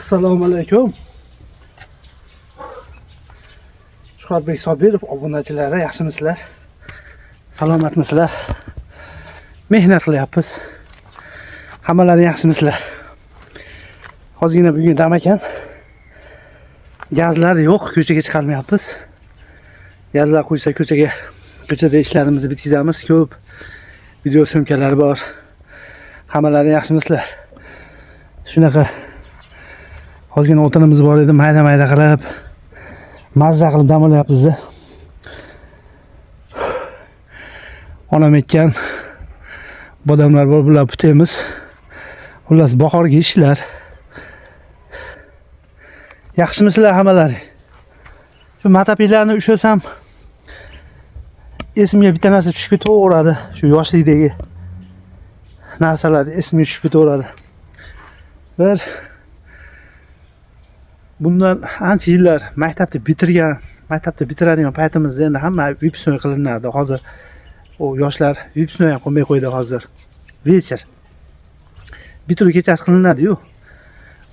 Assalomu alaykum. Shuhratbek Sobirov obunachilari, yaxshimisizlar? Salomatmisizlar? Mehnat qilyapmiz. Hammalaring yaxshimisizlar? Hozirgina bugun dam ekan. Gazlar yo'q, ko'chaga chiqolmayapmiz. Gazlar qo'ysa ko'chada ishlarimizni bitkazamiz. Ko'p video syomkalari bor. Hammalaring yaxshimisizlar? Shunaqa hozirgina o'tinimiz bor edi, mayda qilib mazza qilib dam olyapmiz. Onam ekkan bodamlar bor, bular putemiz. Xullas bahorgi ishlar. Yaxshimisizlar hammalaring? Shu matapiylarni ushlasam esimga bitta narsa tushib ketaveradi. Shu yoshlikdagi narsalar esimga tushib ketaveradi. Bir bundan ancha yillar maktabda bitiradigan paytimizda endi hamma vipsnoy qilinardi. Hozir o yoshlar vipsnoy ham qilmay qo'ydi hozir. Vechir. Bitiruv kechasi qilinadi-yu.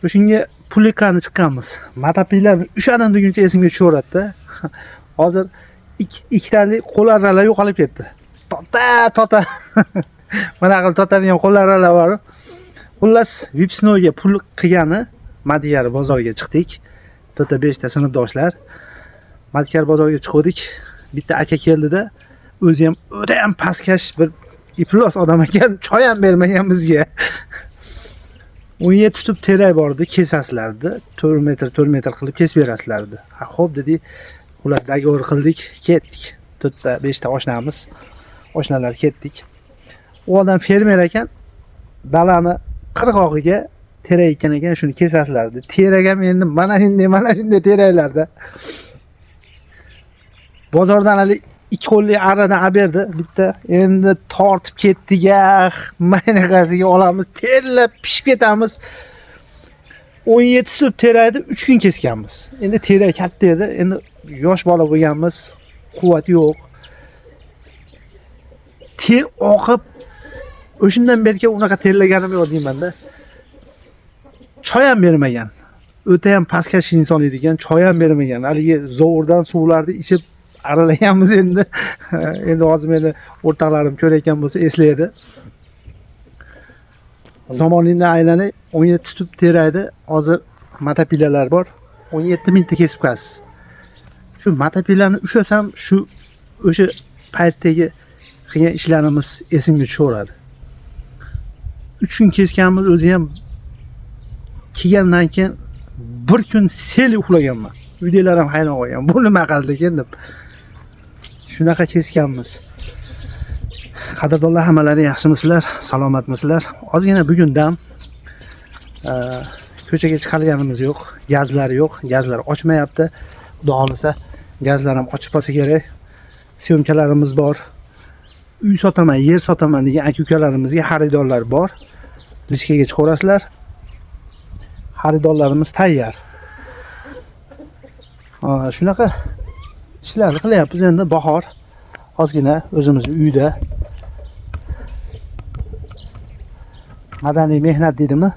O'shunga pulikani chiqqanmiz. Matapiylar ushadim deguncha esimga tushaveradi-da. Hozir ikkitalik qo'llarlar yo'qolib ketdi. Tota. Mana qilib totadigan qo'llarlar bor. Xullas, vipsnoyga pul qilgani Madiyar bozoriga chiqdik. 4-5 ta sinfdoshlar. Madiyar bozoriga chiqdik. Bitta aka keldida, o'zi ham o'ta ham pastkash bir iflos odam ekan, choy ham bermagan bizga. 17 tub terak bor edi, kesaslardi. 4 metr qilib kesib berasizlardi. Ha, xo'p dedi. Xullas dogovor qildik, ketdik. 4-5 ta oshnalar ketdik. U odam fermer ekan, dalani qirg'og'iga terak ekkan ekan, shuni kesasizlardi. Terak ham endi mana shunday teraklarda. Bozordan hali 2 qo'llik aradan olib berdi. Bitta endi tortib ketdik-a, maynaqasiga olamiz, terlab pishib ketamiz. 17 tub terakni 3 kun kesganmiz. Endi terak katta edi. Endi yosh bola bo'lganmiz, quvvat yo'q. Ter oqib o'shundan beri unaqa terlaganim yo'q deyman-da. Choy ham bermagan. O'ta ham pastkash inson edi ekan, choy ham bermagan. Haligi zovurdan suvlarni ichib aralaganmiz endi. Endi hozir meni o'rtoqlarim ko'rayotgan bo'lsa eslaydi. Zamoningdan aylanay 17 tub terakni hozir matapilalar bor. 17 mingta kesib qo'yasiz. Shu matapilarni ushlasam, o'sha paytdagi qilgan ishlarimiz esimga tushaveradi. 3 kun kesganmiz, o'zi ham kelgandan keyin bir kun sel uxlaganman. Uydagilar ham hayron qolgan. Bu nima qildi ekan deb. Shunaqa kesganmiz. Qadrdonlar hammalaring yaxshimisizlar? Salomatmisizlar? Ozgina bugun dam. Ko'chaga chiqalganimiz yo'q, gazlar yo'q, gazlar ochmayapti. Xudo xolisa gazlar ham ochib qolsa kerak. Syomkalarimiz bor. Uy sotaman, yer sotaman degan aka-ukalarimizga xaridorlar bor. Lishkaga chiqaverasizlar. Xaridorlarimiz tayyor. Shunaqa ishlarni qilyapmiz endi bahor. Ozgina o'zimizni uyda madaniy mehnat deydimi?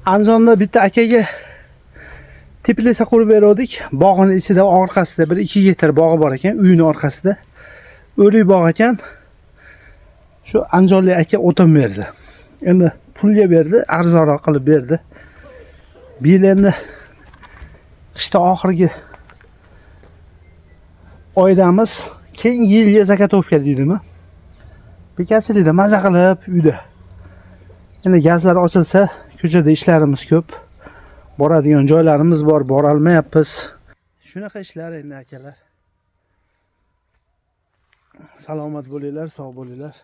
Andijonda bitta akaga teplitsa qurib berdik. Bog'ning ichida orqasida 1-2 gektar bog'i bor ekan, uyning orqasida. O'rik bog' ekan. Shu andijonlik aka o'tin berdi. Endi pulga berdi, arzonroq qilib berdi. Bu yil endi qishda oxirgi oydamiz, keyingi yilga zakatovka deydimi? Bekatchilikda maza qilib uyda. Endi gazlar ochilsa, ko'chada ishlarimiz ko'p. Boradigan joylarimiz bor, bora olmayapmiz. Shunaqa ishlar endi akalar. Salomat bo'linglar, sog' bo'linglar.